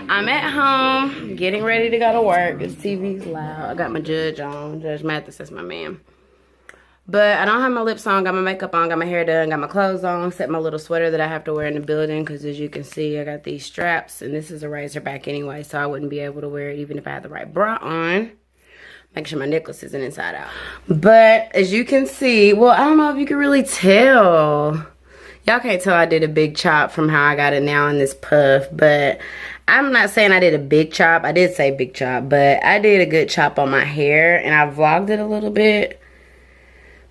I'm at home, getting ready to go to work. This TV's loud. I got my Judge on. Judge Mathis is my man. But I don't have my lips on, got my makeup on, got my hair done, got my clothes on, set my little sweater that I have to wear in the building because as you can see, I got these straps and this is a razor back anyway, so I wouldn't be able to wear it even if I had the right bra on. Make sure my necklace isn't inside out. But as you can see, well, I don't know if you can really tell. Y'all can't tell I did a big chop from how I got it now in this puff, but I'm not saying I did a big chop. I did say big chop, but I did a good chop on my hair and I vlogged it a little bit.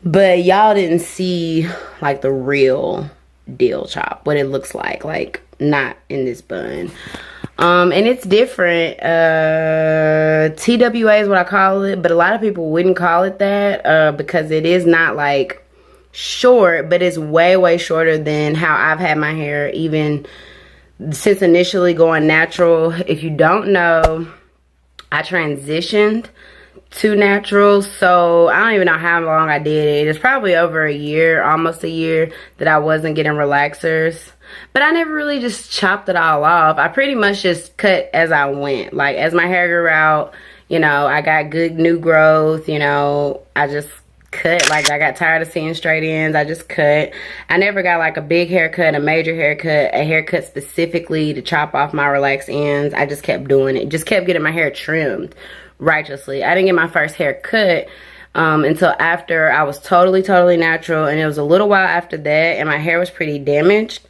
But y'all didn't see like the real deal chop, what it looks like not in this bun. And it's different. TWA is what I call it, but a lot of people wouldn't call it that because it is not like short, but it's way shorter than how I've had my hair even since initially going natural. If you don't know, I transitioned to natural, so I don't even know how long I did it. It's probably over a year, almost a year, that I wasn't getting relaxers. But I never really just chopped it all off. I pretty much just cut as I went. Like, as my hair grew out, you know, I got good new growth, you know, I just cut. Like, I got tired of seeing straight ends, I just cut. I never got like a big haircut, a major haircut, a haircut specifically to chop off my relaxed ends. I just kept doing it, just kept getting my hair trimmed righteously. I didn't get my first haircut until after I was totally natural, and it was a little while after that, and my hair was pretty damaged.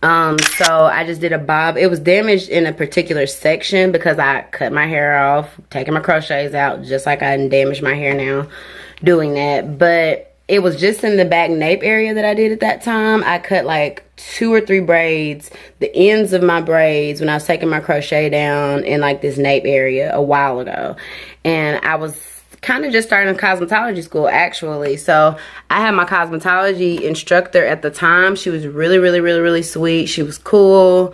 So I just did a bob. It was damaged in a particular section because I cut my hair off, taking my crochets out, just like I damaged my hair now doing that. But it was just in the back nape area that I did at that time. I cut like 2 or 3 braids, the ends of my braids, when I was taking my crochet down in like this nape area a while ago. And I was kind of just starting cosmetology school actually. So I had my cosmetology instructor at the time. She was really sweet. She was cool.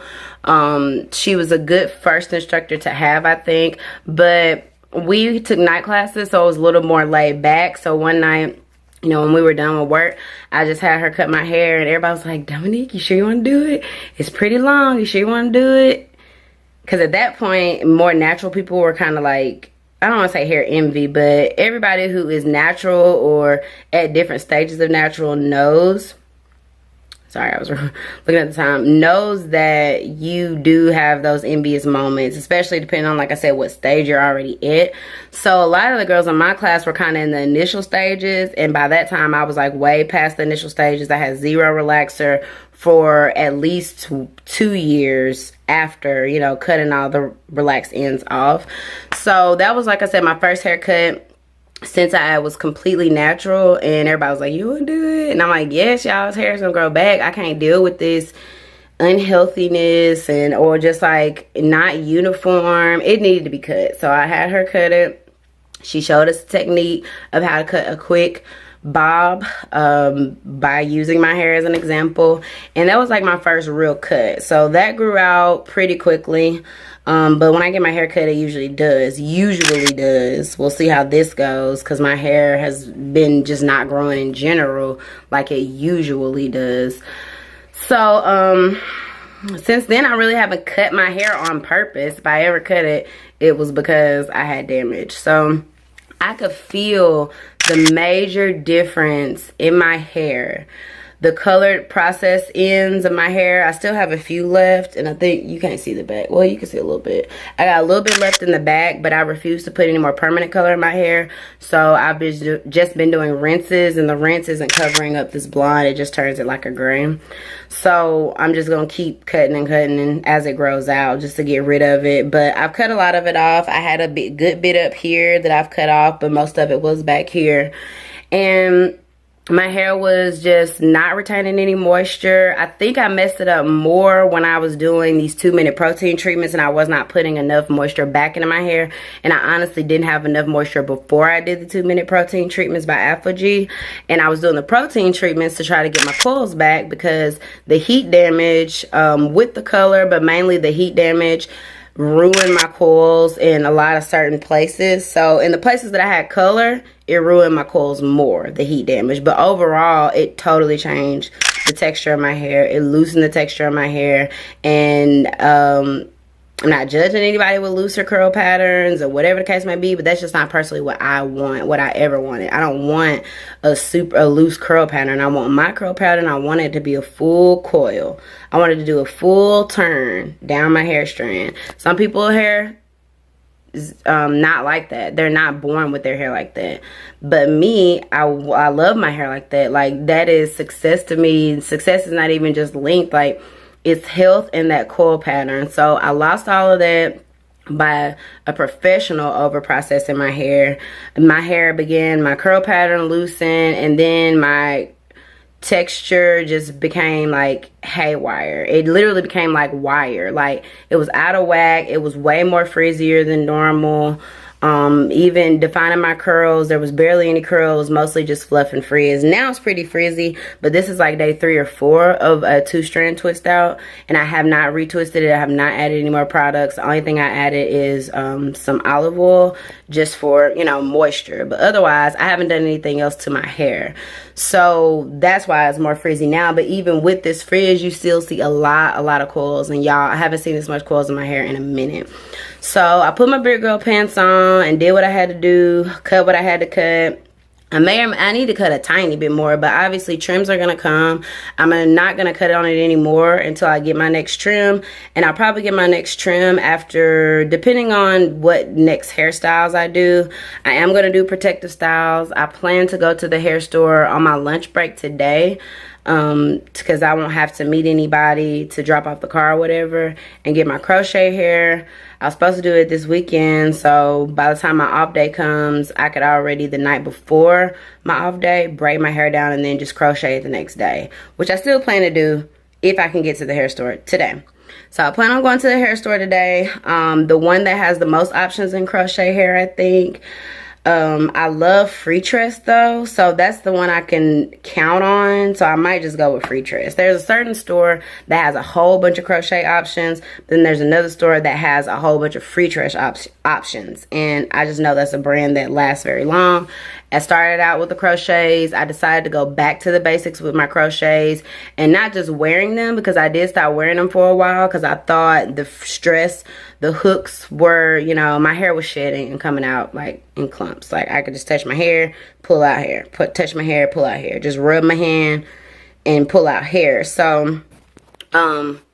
She was a good first instructor to have, I think. But we took night classes, so it was a little more laid back. So one night, you know, when we were done with work, I just had her cut my hair, and everybody was like, Dominique, you sure you want to do it? It's pretty long. You sure you want to do it? Because at that point, more natural people were kind of like, I don't want to say hair envy, but everybody who is natural or at different stages of natural knows, sorry, I was looking at the time, knows that you do have those envious moments, especially depending on, like I said, what stage you're already at. So a lot of the girls in my class were kind of in the initial stages, and by that time I was like way past the initial stages. I had 0 relaxer for at least 2 years after, you know, cutting all the relaxed ends off. So that was, like I said, my first haircut since I was completely natural, and everybody was like, you would do it? And I'm like, yes, y'all's hair is gonna grow back. I can't deal with this unhealthiness and or just like not uniform. It needed to be cut. So I had her cut it. She showed us the technique of how to cut a quick bob by using my hair as an example, and that was like my first real cut. So that grew out pretty quickly. But when I get my hair cut, it usually does. We'll see how this goes, because my hair has been just not growing in general like it usually does. So since then, I really haven't cut my hair on purpose. If I ever cut it, it was because I had damage. So I could feel the major difference in my hair. The colored process ends of my hair, I still have a few left, and I think you can't see the back. Well, you can see a little bit. I got a little bit left in the back, but I refuse to put any more permanent color in my hair. So I've just been doing rinses, and the rinse isn't covering up this blonde. It just turns it like a gray. So I'm just going to keep cutting and cutting and as it grows out just to get rid of it. But I've cut a lot of it off. I had a good bit up here that I've cut off, but most of it was back here. And my hair was just not retaining any moisture. I think I messed it up more when I was doing these 2-minute protein treatments and I was not putting enough moisture back into my hair. And I honestly didn't have enough moisture before I did the 2-minute protein treatments by Alpha-G. And I was doing the protein treatments to try to get my coils back because the heat damage with the color, but mainly the heat damage, ruined my coils in a lot of certain places. So in the places that I had color, it ruined my coils more, the heat damage. But overall, it totally changed the texture of my hair. It loosened the texture of my hair. And I'm not judging anybody with looser curl patterns or whatever the case may be, but that's just not personally what I want, what I ever wanted. I don't want a loose curl pattern. I want my curl pattern. I want it to be a full coil. I wanted to do a full turn down my hair strand. Some people's hair is not like that. They're not born with their hair like that. But me, I love my hair like that. Like, that is success to me. Success is not even just length. Like, it's health in that coil pattern. So I lost all of that by a professional over processing my hair. My hair began, my curl pattern loosened, and then my texture just became like haywire. It literally became like wire. Like, it was out of whack. It was way more frizzier than normal. Even defining my curls, there was barely any curls, mostly just fluff and frizz. Now it's pretty frizzy, but this is like day 3 or 4 of a 2-strand twist out, and I have not retwisted it. I have not added any more products. The only thing I added is some olive oil just for, you know, moisture, but otherwise I haven't done anything else to my hair. So that's why it's more frizzy now. But even with this frizz, you still see a lot of coils, and y'all, I haven't seen this much coils in my hair in a minute. So I put my big girl pants on and did what I had to do, cut what I had to cut. I need to cut a tiny bit more, but obviously trims are going to come. I'm not going to cut on it anymore until I get my next trim. And I'll probably get my next trim after, depending on what next hairstyles I do. I am going to do protective styles. I plan to go to the hair store on my lunch break today, because I won't have to meet anybody to drop off the car or whatever, and get my crochet hair. I was supposed to do it this weekend, so by the time my off day comes, I could already, the night before my off day, braid my hair down and then just crochet it the next day, which I still plan to do if I can get to the hair store today. So I plan on going to the hair store today, the one that has the most options in crochet hair, I think. I love Free Tress though, so that's the one I can count on, so I might just go with Free Tress. There's a certain store that has a whole bunch of crochet options, then there's another store that has a whole bunch of Free Tress options, and I just know that's a brand that lasts very long. I started out with the crochets. I decided to go back to the basics with my crochets and not just wearing them, because I did start wearing them for a while because I thought the stress, the hooks were, you know, my hair was shedding and coming out like in clumps. Like, I could just touch my hair, pull out hair, touch my hair, pull out hair, just rub my hand and pull out hair. So,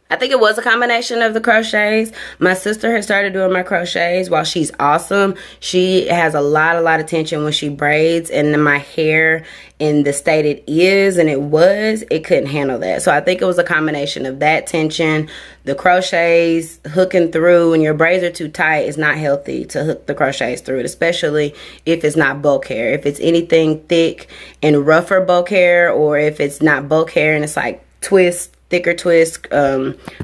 I think it was a combination of the crochets. My sister has started doing my crochets. While she's awesome, she has a lot of tension when she braids, and then my hair in the state it is and it couldn't handle that. So I think it was a combination of that tension, the crochets hooking through. When your braids are too tight, it's not healthy to hook the crochets through it, especially if it's not bulk hair. If it's anything thick and rougher bulk hair, or if it's not bulk hair and it's like thicker twist,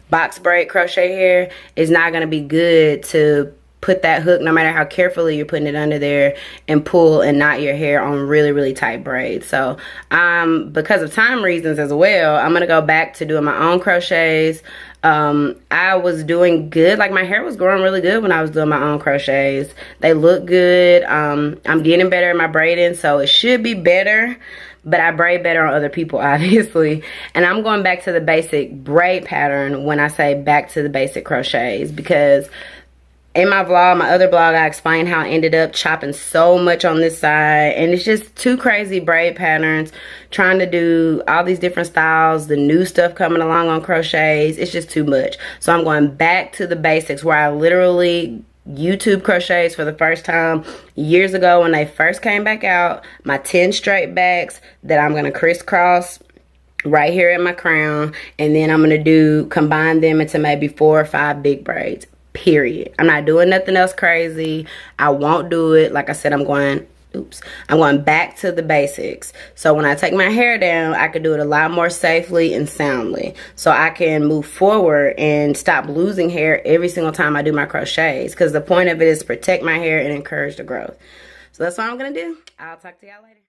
box braid crochet hair, is not going to be good to put that hook, no matter how carefully you're putting it under there, and pull and knot your hair on really tight braids. So because of time reasons as well, I'm going to go back to doing my own crochets. I was doing good. Like, my hair was growing really good when I was doing my own crochets. They look good. I'm getting better at my braiding, so it should be better. But I braid better on other people, obviously. And I'm going back to the basic braid pattern when I say back to the basic crochets, because in my vlog, my other vlog, I explained how I ended up chopping so much on this side. And it's just too crazy braid patterns, trying to do all these different styles, the new stuff coming along on crochets. It's just too much. So I'm going back to the basics, where I literally YouTube crochets for the first time years ago when they first came back out. My 10 straight backs that I'm going to crisscross right here at my crown, and then I'm going to combine them into maybe 4 or 5 big braids, period. I'm not doing nothing else crazy. I won't do it. Like I said, I'm going back to the basics. So when I take my hair down, I can do it a lot more safely and soundly. So I can move forward and stop losing hair every single time I do my crochets. Because the point of it is to protect my hair and encourage the growth. So that's what I'm going to do. I'll talk to y'all later.